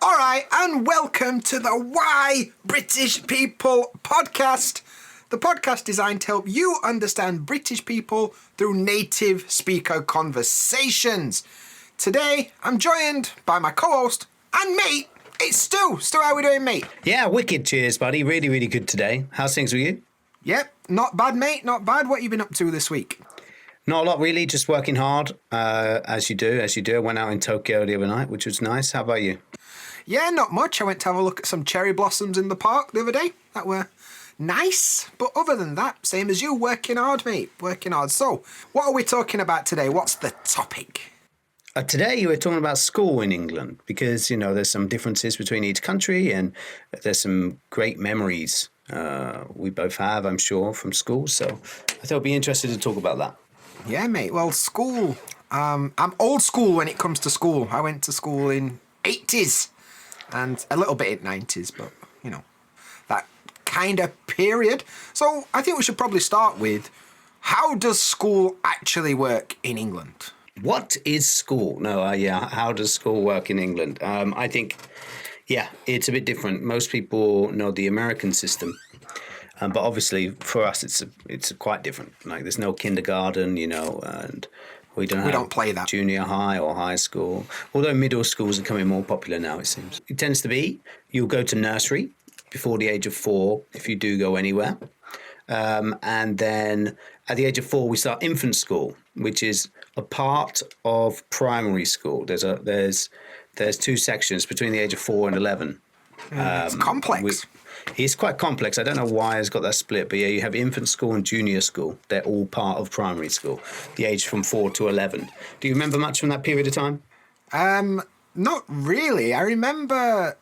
All right, and welcome to the Why British People podcast. The podcast designed to help you understand British people through native speaker conversations. Today, I'm joined by my co-host and mate. It's Stu. Stu, how are we doing, mate? Yeah, wicked. Cheers, buddy. Really, really good today. How's things with you? Yep, not bad, mate. Not bad. What have you been up to this week? Not a lot, really. Just working hard, as you do. I went out in Tokyo the other night, which was nice. How about you? Yeah, not much. I went to have a look at some cherry blossoms in the park the other day. That were nice. But other than that, same as you, working hard, mate. Working hard. So, what are we talking about today? What's the topic? Today, we're talking about school in England because, there's some differences between each country and there's some great memories we both have, I'm sure, from school. So, I thought I'd be interested to talk about that. Yeah, mate. Well, school. I'm old school when it comes to school. I went to school in 80s. And a little bit in 90s, but, that kind of period. So I think we should probably start with, how does school actually work in England? What is school? How does school work in England? I think, it's a bit different. Most people know the American system. But obviously, for us, it's quite different. Like, there's no kindergarten, and we don't play that. Junior high or high school. Although middle schools are becoming more popular now, it seems. It tends to be you'll go to nursery before the age of 4 if you do go anywhere. And then at the age of 4, we start infant school, which is a part of primary school. There's 2 sections between the age of 4 and 11. It's complex. It's quite complex. I don't know why it's got that split, but you have infant school and junior school. They're all part of primary school, the age from 4 to 11. Do you remember much from that period of time? Not really. I remember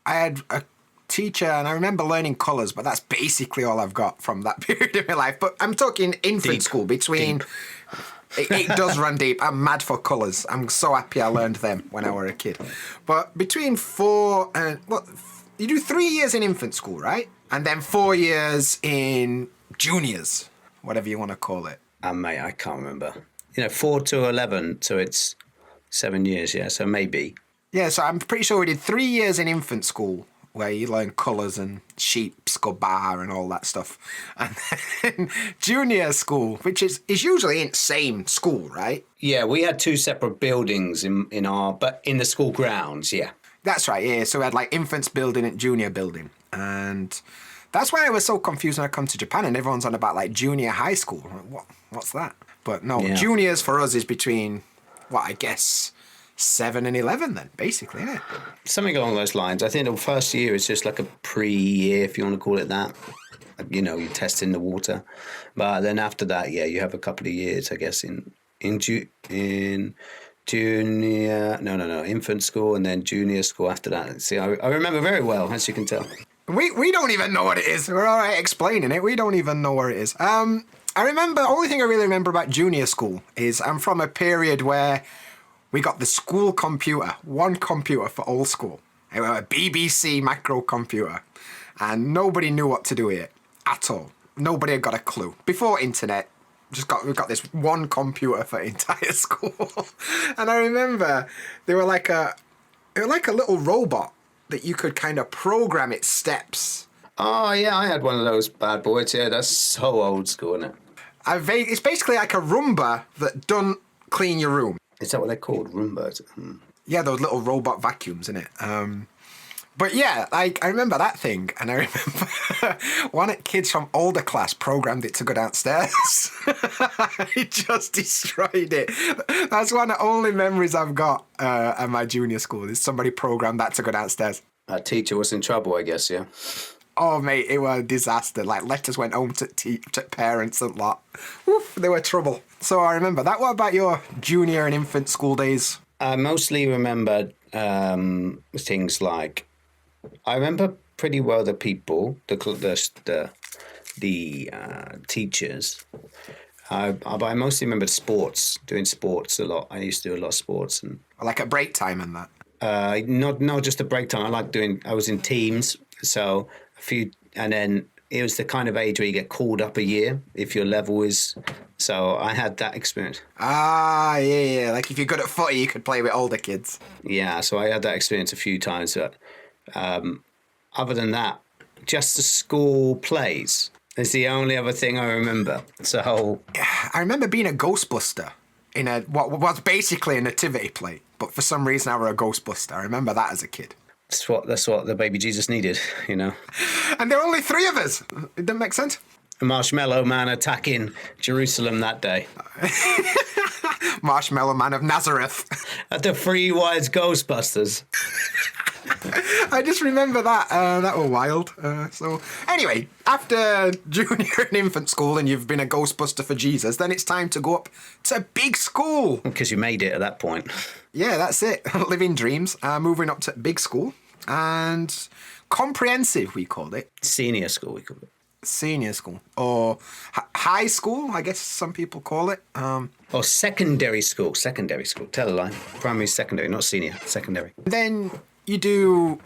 I had a teacher and I remember learning colours, but that's basically all I've got from that period of my life. But I'm talking infant school between... It does run deep. I'm mad for colours. I'm so happy I learned them when I was a kid. But between 4 and... You do 3 years in infant school, right? And then 4 years in juniors, whatever you want to call it. Mate, I can't remember. 4 to 11, so it's 7 years, yeah, so maybe. Yeah, so I'm pretty sure we did 3 years in infant school, where you learn colours and sheeps go bar and all that stuff. And then junior school, which is usually in the same school, right? Yeah, we had 2 separate buildings but in the school grounds, yeah. That's right, yeah. So we had like infants building and junior building. And that's why I was so confused when I come to Japan and everyone's on about like junior high school. I'm like, what's that? But no, juniors for us is between, 7 and 11 then, basically, isn't it? Something along those lines. I think the first year is just like a pre-year, if you want to call it that. You test in the water. But then after that, you have a couple of years, I guess, in junior, infant school and then junior school after that. See, I remember very well, as you can tell. We don't even know what it is. We're all right explaining it. We don't even know where it is. I remember, the only thing I really remember about junior school is I'm from a period where we got the school computer, one computer for old school. It was a BBC macro computer. And nobody knew what to do with it at all. Nobody had got a clue. Before internet, we've got this one computer for entire school. And I remember they were like a little robot that you could kind of program its steps. Oh yeah, I had one of those bad boys. Yeah, that's so old school, isn't it? It's basically like a Roomba that doesn't clean your room. Is that what they're called, Roombas? Yeah, those little robot vacuums, innit? But yeah, I remember that thing, and I remember one of the kids from older class programmed it to go downstairs. He just destroyed it. That's one of the only memories I've got at my junior school, is somebody programmed that to go downstairs. That teacher was in trouble, I guess, yeah? Oh, mate, it was a disaster. Like, letters went home to parents and lot. Oof, they were trouble. So I remember that. What about your junior and infant school days? I mostly remember things like... I remember pretty well the people, the teachers. But I mostly remember sports, doing sports a lot. I used to do a lot of sports. And like at break time and that? Not just at break time. I was in teams, so and then it was the kind of age where you get called up a year if your level is So I had that experience. Ah, yeah. Like if you're good at footy, you could play with older kids. Yeah, so I had that experience a few times. But other than that, just the school plays is the only other thing I remember. So I remember being a Ghostbuster in what was basically a nativity play, but for some reason I were a Ghostbuster. I remember that as a kid. that's what the baby Jesus needed, you know. And there were only 3 of us. It doesn't make sense. A marshmallow man attacking Jerusalem that day. Marshmallow Man of Nazareth. At the Three Wise Ghostbusters. I just remember that. That were wild. So anyway, after junior and infant school and you've been a Ghostbuster for Jesus, then it's time to go up to big school. Because you made it at that point. Yeah, that's it. Living dreams. Moving up to big school. And comprehensive, we called it. Senior school, we call it. Senior school. Or high school, I guess some people call it. Or secondary school. Secondary school. Tell a lie. Primary, secondary, not senior. Secondary. Then you do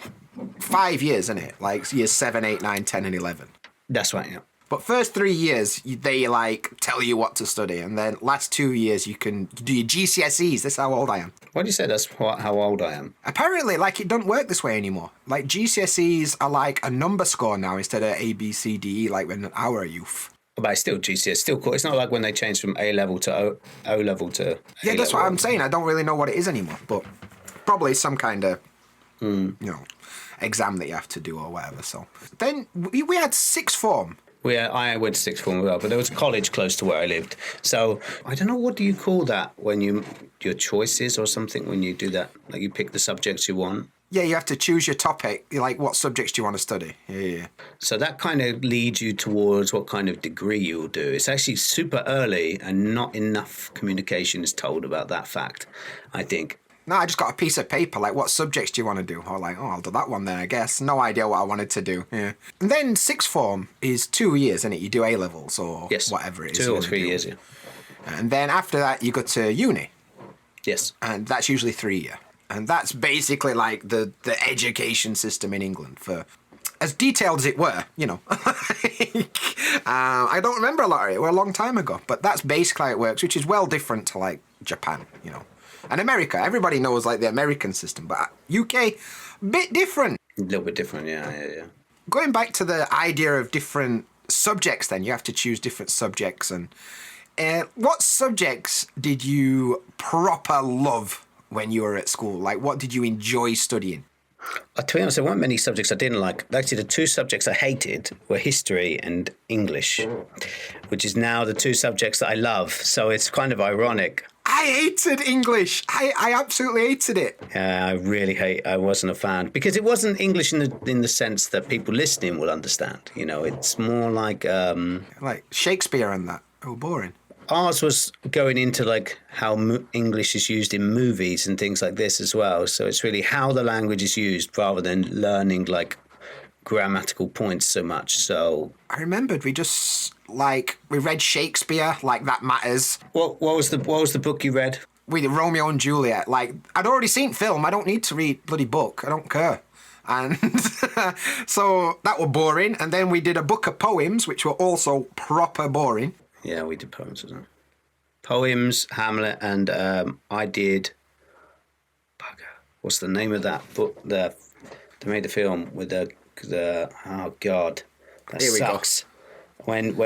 5 years, isn't it? Like years 7, 8, 9, 10, and 11. That's right, yeah. But first 3 years, they like tell you what to study. And then last 2 years, you can do your GCSEs. That's how old I am. Why do you say that's how old I am? Apparently, like, it don't work this way anymore. Like, GCSEs are like a number score now instead of A, B, C, D, E, like when our youth. But it's still GCSE, still cool. It's not like when they changed from A level to O level to Yeah, that's what I'm saying. I don't really know what it is anymore. But probably some kind of, you know, exam that you have to do or whatever. So then we had sixth form. I went to sixth form as well, but there was a college close to where I lived. So I don't know, what do you call that when your choices or something when you do that? Like you pick the subjects you want? Yeah, you have to choose your topic, like what subjects do you want to study. Yeah. So that kind of leads you towards what kind of degree you'll do. It's actually super early and not enough communication is told about that fact, I think. No, I just got a piece of paper, like, what subjects do you want to do? Or like, oh, I'll do that one then, I guess. No idea what I wanted to do. Yeah. And then sixth form is 2 years, isn't it? You do A-levels or whatever it is. 2 or 3 years, yeah. And then after that, you go to uni. Yes. And that's usually 3 year. And that's basically like the education system in England for... As detailed as it were, you know. I don't remember a lot of it. It was a long time ago. But that's basically how it works, which is well different to, like, Japan, you know. And America, everybody knows, like, the American system. But UK, bit different. A little bit different, yeah. Going back to the idea of different subjects then, you have to choose different subjects. And what subjects did you proper love when you were at school? Like, what did you enjoy studying? To be honest, there weren't many subjects I didn't like. Actually, the 2 subjects I hated were history and English, which is now the 2 subjects that I love. So it's kind of ironic. I hated English. I absolutely hated it. I really I wasn't a fan because it wasn't English in the sense that people listening will understand. You know, it's more like like Shakespeare and that. Oh, boring. Ours was going into like how English is used in movies and things like this as well. So it's really how the language is used rather than learning like grammatical points so much. So I remembered we read Shakespeare, like that matters. What was the book you read? We did Romeo and Juliet. Like, I'd already seen film. I don't need to read bloody book. I don't care. And so that were boring. And then we did a book of poems, which were also proper boring. Yeah, we did poems as well. Poems, Hamlet, and I did... What's the name of that book? They made the film with the oh God, that Here sucks. When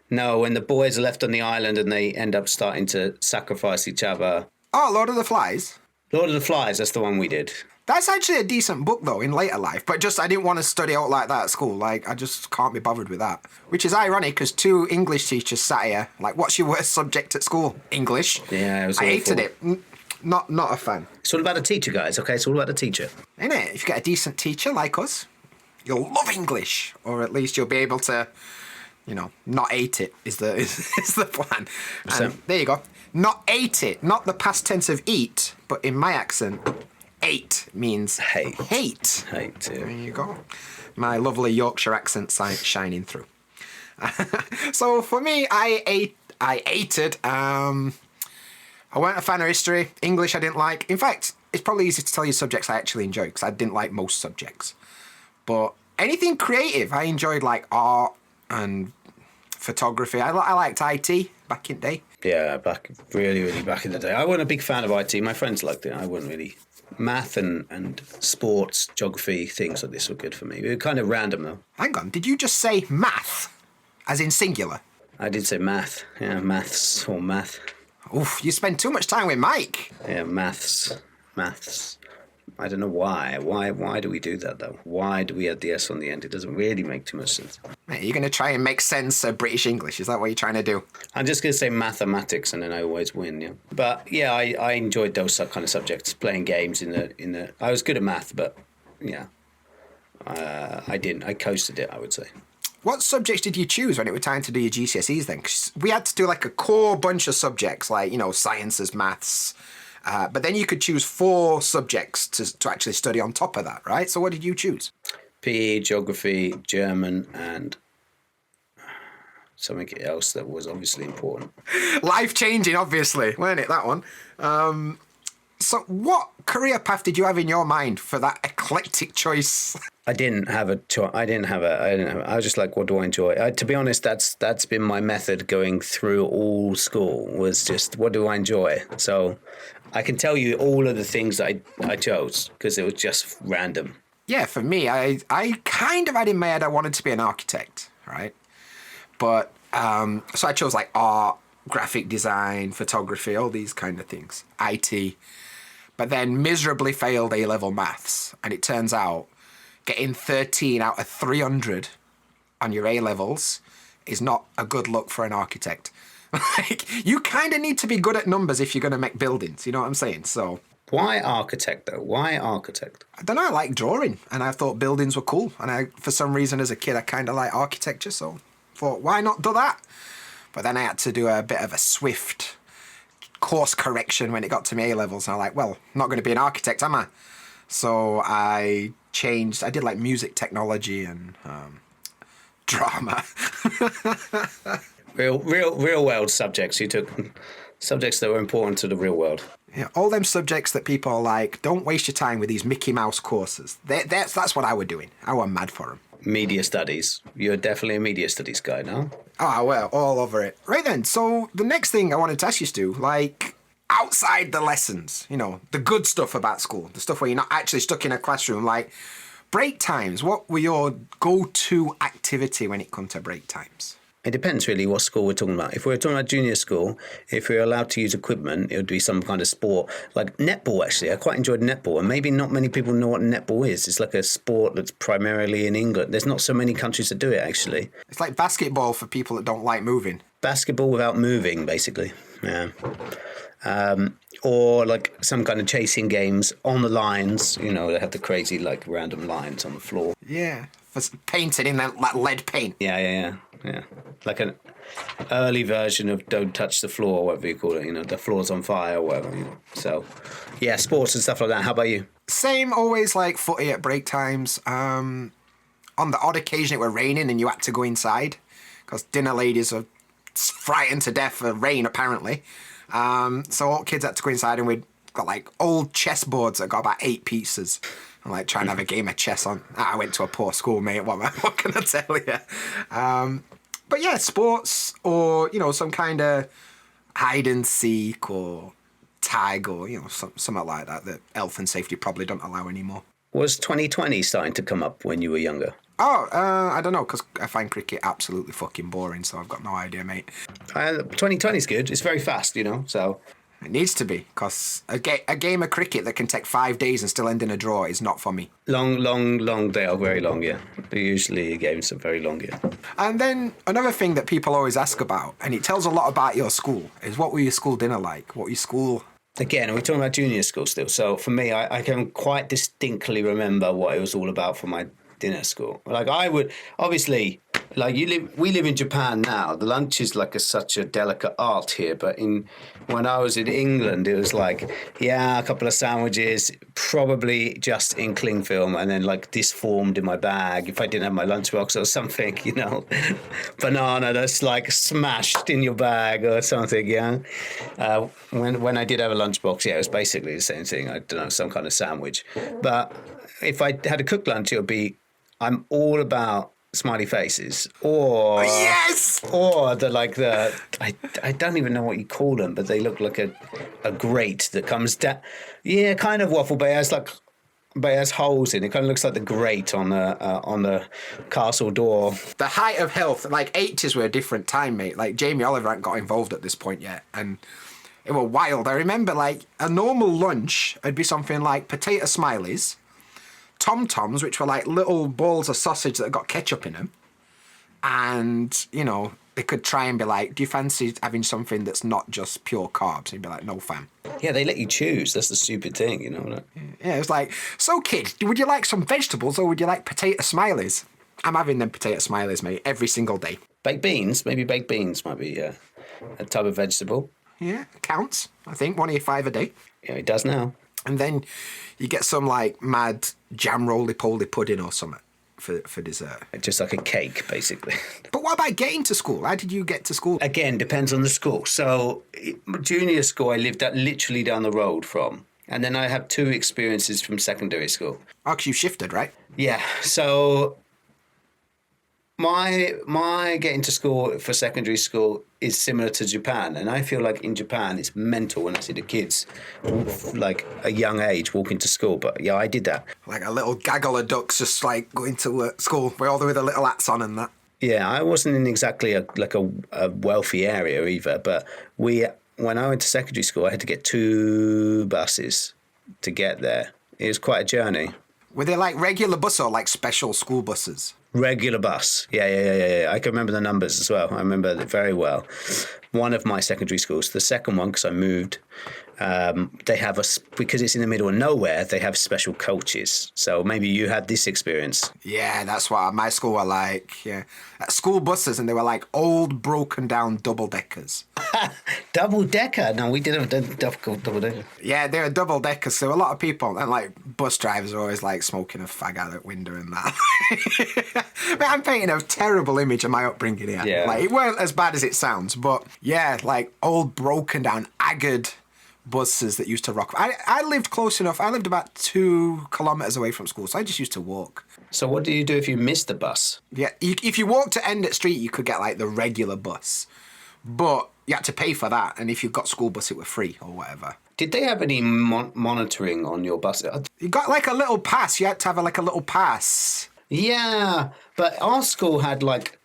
the boys are left on the island and they end up starting to sacrifice each other. Oh, Lord of the Flies. Lord of the Flies. That's the one we did. That's actually a decent book, though, in later life. But just I didn't want to study out like that at school. Like, I just can't be bothered with that. Which is ironic, because 2 English teachers sat here. Like, what's your worst subject at school? English. Yeah, it was I awful. hated it. Not a fan. It's all about the teacher, guys. Okay, it's all about the teacher. Isn't it? If you get a decent teacher like us, you'll love English. Or at least you'll be able to, you know, not hate it is the plan. And there you go. Not hate it. Not the past tense of eat, but in my accent... Hate means hate. Hate. Hate, yeah. There you go. My lovely Yorkshire accent shining through. So for me, I hated. I weren't a fan of history. English I didn't like. In fact, it's probably easy to tell you subjects I actually enjoyed because I didn't like most subjects. But anything creative, I enjoyed, like art and photography. I liked IT back in the day. Yeah, really back in the day. I wasn't a big fan of IT. My friends liked it. I wasn't really. Math and sports, geography, things like this were good for me. They were kind of random though. Hang on, did you just say math? As in singular? I did say math. Yeah, maths or math. Oof, you spend too much time with Mike. Yeah, maths. I don't know why. Why do we do that though? Why do we add the S on the end? It doesn't really make too much sense. Mate, you're going to try and make sense of British English. Is that what you're trying to do? I'm just going to say mathematics, and then I always win. Yeah, but yeah, I enjoyed those kind of subjects. Playing games in the. I was good at math, but yeah, I didn't. I coasted it, I would say. What subjects did you choose when it was time to do your GCSEs then? 'Cause we had to do like a core bunch of subjects, like, you know, sciences, maths. But then you could choose 4 subjects to actually study on top of that, right? So what did you choose? PE, geography, German, and something else that was obviously important. Life-changing, obviously, weren't it, that one? So what career path did you have in your mind for that eclectic choice? I didn't have a choice. I was just like, what do I enjoy? To be honest, that's been my method going through all school, was just, what do I enjoy? So I can tell you all of the things that I chose because it was just random. Yeah, for me, I kind of had in my head I wanted to be an architect, right? But, so I chose like art, graphic design, photography, all these kind of things, IT. But then miserably failed A-level maths. And it turns out getting 13 out of 300 on your A-levels is not a good look for an architect. Like, you kind of need to be good at numbers if you're going to make buildings, you know what I'm saying? So why architect though? Why architect? I don't know, I like drawing and I thought buildings were cool. And for some reason as a kid, I kind of like architecture. So thought, why not do that? But then I had to do a bit of a swift course correction when it got to my A-levels. And I'm like, well, I'm not going to be an architect, am I? So I changed. I did like music technology and drama. Real world subjects. You took subjects that were important to the real world. Yeah, all them subjects that people are like, don't waste your time with these Mickey Mouse courses. That's what I were doing. I were mad for them. Media studies. You're definitely a media studies guy, no? Ah, well, all over it. Right then, so the next thing I wanted to ask you, Stu, like, outside the lessons, you know, the good stuff about school, the stuff where you're not actually stuck in a classroom, like break times, what were your go-to activity when it comes to break times? It depends really what school we're talking about. If we're talking about junior school, if we're allowed to use equipment, it would be some kind of sport. Like netball, actually. I quite enjoyed netball. And maybe not many people know what netball is. It's like a sport that's primarily in England. There's not so many countries that do it, actually. It's like basketball for people that don't like moving. Basketball without moving, basically. Yeah. Or like some kind of chasing games on the lines. You know, they have the crazy, like, random lines on the floor. Yeah. For painted in that lead paint. Yeah. Like an early version of Don't Touch the Floor, whatever you call it. You know, the floor's on fire or whatever. You know. So, yeah, sports and stuff like that. How about you? Same, always like footy at break times. On the odd occasion it were raining and you had to go inside because dinner ladies are frightened to death of rain, apparently. So all kids had to go inside and we'd got like old chessboards that got about 8 pieces. I'm like trying to have a game of chess on. I went to a poor school, mate. What can I tell you? But yeah, sports or, you know, some kind of hide and seek or tag or, you know, something like that health and safety probably don't allow anymore. Was 2020 starting to come up when you were younger? Oh, I don't know, because I find cricket absolutely fucking boring, so I've got no idea, mate. 2020 is good. It's very fast, you know, so... It needs to be, because a game of cricket that can take 5 days and still end in a draw is not for me. Long day, or very long, yeah. Usually games are very long, yeah. And then another thing that people always ask about, and it tells a lot about your school, is what were your school dinner like? What were your school... Again, we're talking about junior school still. So for me, I can quite distinctly remember what it was all about for my dinner school. Like I would, obviously, like we live in Japan now. The lunch is like such a delicate art here. But when I was in England, it was like, yeah, a couple of sandwiches, probably just in cling film, and then like disformed in my bag if I didn't have my lunchbox or something, you know, banana that's like smashed in your bag or something, yeah. When I did have a lunchbox, yeah, it was basically the same thing. I don't know, some kind of sandwich. But if I had a cooked lunch, it would be, I'm all about smiley faces, or Yes! or I don't even know what you call them, but they look like a grate that comes down. Yeah, kind of waffle, but it has holes in it. Kind of looks like the grate on the castle door. The height of health, like 80s were a different time, mate. Like Jamie Oliver hadn't got involved at this point yet, and it were wild. I remember like a normal lunch would be something like potato smileys, Tom-Toms, which were like little balls of sausage that got ketchup in them, and you know they could try and be like, do you fancy having something that's not just pure carbs? And you'd be like, no fam. Yeah, they let you choose. That's the stupid thing, you know. Like, Yeah, it was like, so kid, would you like some vegetables or would you like potato smileys? I'm having them potato smileys, mate, every single day. baked beans, maybe baked beans might be a type of vegetable. Yeah, counts. I think 1A5 a day. Yeah, it does now. And then you get some like mad jam roly-poly pudding or something for dessert. Just like a cake, basically. But what about getting to school? How did you get to school? Again, depends on the school. So, junior school, I lived literally down the road from. And then I have 2 experiences from secondary school. Oh, 'cause you shifted, right? Yeah, so my getting to school for secondary school is similar to Japan, and I feel like in Japan it's mental when I see the kids like a young age walking to school. But yeah, I did that. Like a little gaggle of ducks just like going to school with all the little hats on and that. Yeah, I wasn't in exactly a wealthy area either, but when I went to secondary school, I had to get 2 buses to get there. It was quite a journey. Were they like regular bus or like special school buses? Regular bus. Yeah. I can remember the numbers as well. I remember it very well. One of my secondary schools, the second one, because I moved, they have because it's in the middle of nowhere, they have special coaches. So maybe you had this experience. Yeah, that's what my school were like. Yeah, school buses, and they were like old, broken down double deckers. Double decker? No, we didn't have double decker. Yeah, they were double deckers. So a lot of people, and like bus drivers, are always like smoking a fag out the window and that. But I'm painting a terrible image of my upbringing here. Yeah. Like it weren't as bad as it sounds, but yeah, like old, broken down, haggard buses that used to rock. I lived close enough. I lived about 2 kilometres away from school, so I just used to walk. So what do you do if you miss the bus? Yeah, if you walked to Endett Street, you could get like the regular bus, but you had to pay for that. And if you got school bus, it were free or whatever. Did they have any monitoring on your bus? You got like a little pass. You had to have like a little pass. Yeah, but our school had like,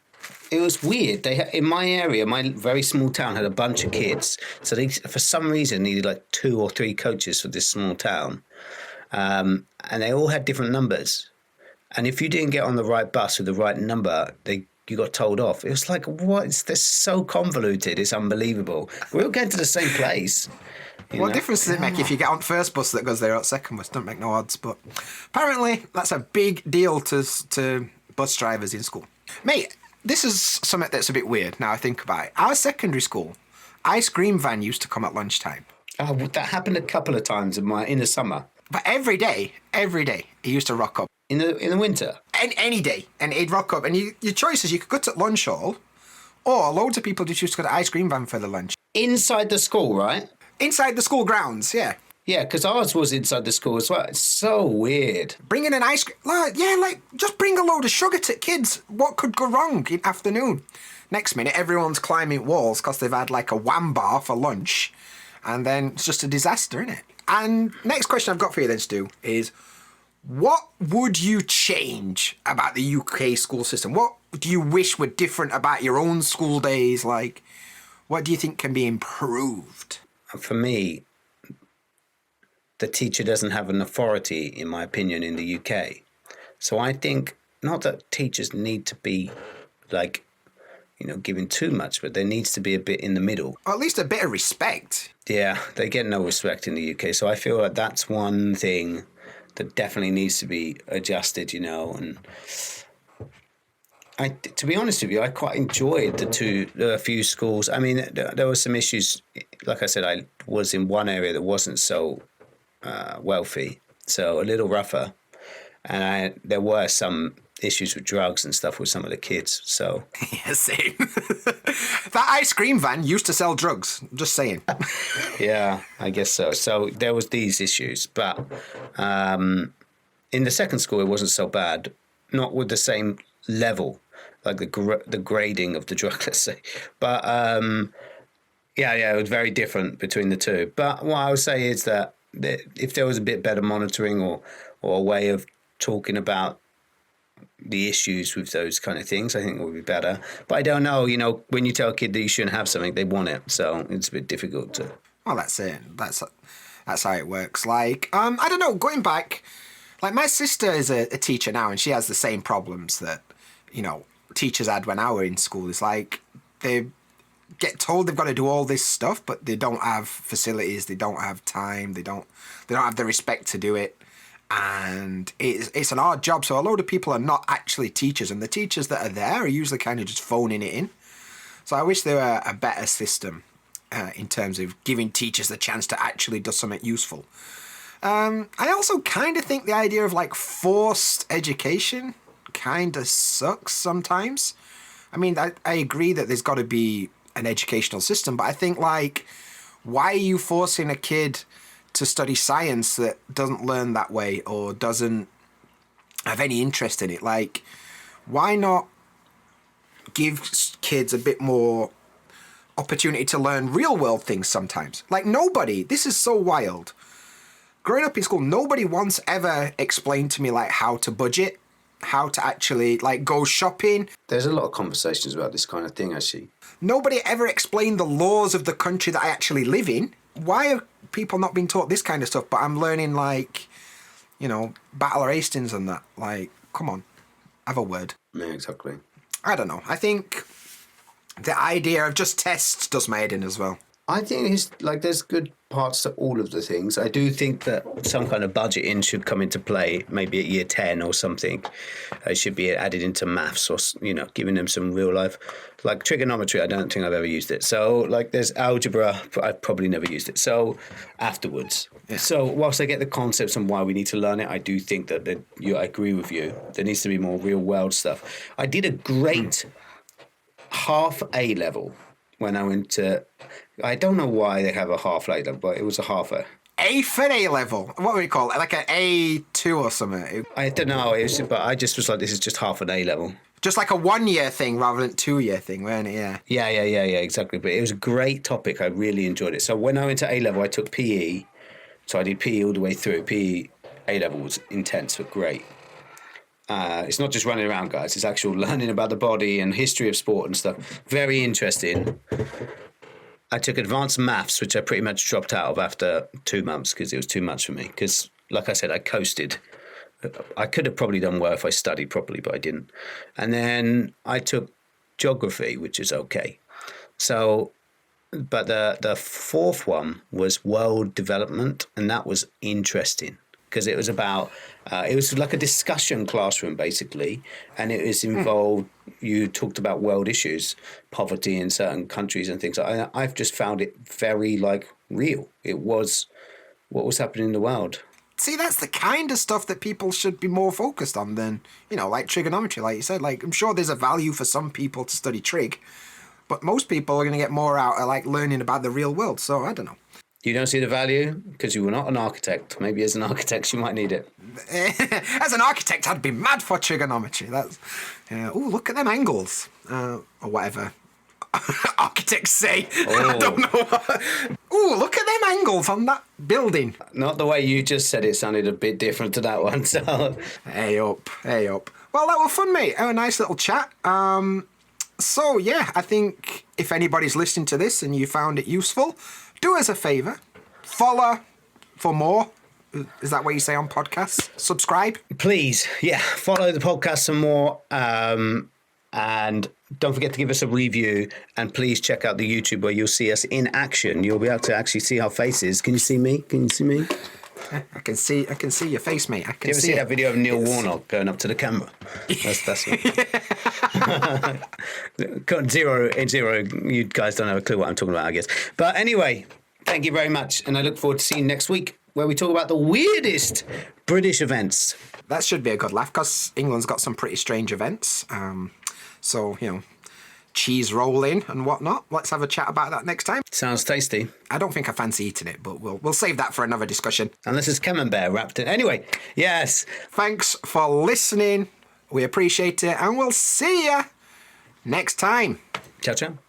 it was weird. They in my area, my very small town, had a bunch of kids. So they, for some reason, needed like 2 or 3 coaches for this small town, and they all had different numbers. And if you didn't get on the right bus with the right number, you got told off. It was like, what? They're so convoluted. It's unbelievable. We're all getting to the same place. What difference does it make if you get on first bus that goes there or second bus? Don't make no odds. But apparently, that's a big deal to bus drivers in school. Mate, this is something that's a bit weird now I think about it. Our secondary school, ice cream van used to come at lunchtime. Oh, that happened a couple of times in the summer. But every day, he used to rock up. In the winter? Any day. And he'd rock up. And your choices, you could go to lunch hall, or loads of people just used to go to ice cream van for the lunch. Inside the school, right? Inside the school grounds, yeah. Yeah, because ours was inside the school as well. It's so weird. Bringing an ice cream, like just bring a load of sugar to kids. What could go wrong in afternoon? Next minute, everyone's climbing walls because they've had like a wham bar for lunch, and then it's just a disaster, isn't it? And next question I've got for you then, Stu, is what would you change about the UK school system? What do you wish were different about your own school days? Like, what do you think can be improved? For me, the teacher doesn't have an authority, in my opinion, in the UK. So I think, not that teachers need to be, like, giving too much, but there needs to be a bit in the middle. Or at least a bit of respect. Yeah, they get no respect in the UK. So I feel like that's one thing that definitely needs to be adjusted, and to be honest with you, I quite enjoyed the few schools. I mean, there were some issues. Like I said, I was in one area that wasn't so wealthy, so a little rougher, and there were some issues with drugs and stuff with some of the kids. So yeah, same. That ice cream van used to sell drugs. Just saying. Yeah, I guess so. So there was these issues, but in the second school, it wasn't so bad. Not with the same level like the grading of the drug, let's say. But yeah, it was very different between the two. But what I would say is that if there was a bit better monitoring or a way of talking about the issues with those kind of things, I think it would be better. But I don't know, when you tell a kid that you shouldn't have something, they want it. So it's a bit difficult to... Well, that's it. That's how it works. Like, I don't know, going back, like my sister is a teacher now and she has the same problems that, teachers had when I were in school. It's like they get told they've got to do all this stuff, but they don't have facilities, they don't have time, they don't have the respect to do it. And it's an hard job, so a load of people are not actually teachers, and the teachers that are there are usually kind of just phoning it in. So I wish there were a better system in terms of giving teachers the chance to actually do something useful. I also kind of think the idea of like forced education kind of sucks sometimes. I mean, I agree that there's got to be an educational system, but I think like, why are you forcing a kid to study science that doesn't learn that way or doesn't have any interest in it? Like, why not give kids a bit more opportunity to learn real world things sometimes? Like, this is so wild. Growing up in school, nobody once ever explained to me like how to budget, how to actually like go shopping. There's a lot of conversations about this kind of thing, actually. Nobody ever explained the laws of the country that I actually live in. Why are people not being taught this kind of stuff? But I'm learning like, Battle of Hastings and that. Like, come on, have a word. Yeah, exactly. I don't know. I think the idea of just tests does my head in as well. I think it's like there's good parts to all of the things. I do think that some kind of budgeting should come into play, maybe at year 10 or something. It should be added into maths or, giving them some real life. Like trigonometry, I don't think I've ever used it. So like there's algebra, but I've probably never used it. So afterwards. Yeah. So whilst I get the concepts and why we need to learn it, I do think that I agree with you. There needs to be more real world stuff. I did a great half A level when I went to... I don't know why they have a half A level, but it was a half A. A for A level? What would we call it? Like an A2 or something? I don't know, but I just was like, this is just half an A level. Just like a 1 year thing rather than 2 year thing, weren't it? Yeah. Yeah, exactly. But it was a great topic. I really enjoyed it. So when I went to A level, I took PE. So I did PE all the way through. PE A level was intense, but great. It's not just running around, guys. It's actual learning about the body and history of sport and stuff. Very interesting. I took advanced maths, which I pretty much dropped out of after 2 months because it was too much for me. Because, like I said, I coasted. I could have probably done well if I studied properly, but I didn't. And then I took geography, which is okay. So, but the fourth one was world development, and that was interesting because it was about, it was like a discussion classroom basically, and it was involved, you talked about world issues, poverty in certain countries and things. I've just found it very like real. It was what was happening in the world. See, that's the kind of stuff that people should be more focused on than, like trigonometry, like you said. Like, I'm sure there's a value for some people to study trig, but most people are going to get more out of like learning about the real world. So I don't know. You don't see the value because you were not an architect. Maybe as an architect you might need it. As an architect, I'd be mad for trigonometry. That's, look at them angles, or whatever architects say. Oh. I don't know. Ooh, look at them angles on that building. Not the way you just said it sounded a bit different to that one. So hey up. Well, that was fun, mate. A nice little chat. So yeah, I think if anybody's listening to this and you found it useful, do us a favour, follow for more. Is that what you say on podcasts? Subscribe? Please, yeah, follow the podcast some more. And don't forget to give us a review. And please check out the YouTube where you'll see us in action. You'll be able to actually see our faces. Can you see me? I can see your face, mate. I can see that video of Neil Warnock going up to the camera? That's zero. You guys don't have a clue what I'm talking about, I guess. But anyway, thank you very much, and I look forward to seeing you next week, where we talk about the weirdest British events. That should be a good laugh, because England's got some pretty strange events. So cheese rolling and whatnot. Let's have a chat about that next time. Sounds tasty. I don't think I fancy eating it, but we'll save that for another discussion. Unless it's camembert wrapped in. Anyway, yes. Thanks for listening. We appreciate it, and we'll see ya next time. Ciao, ciao.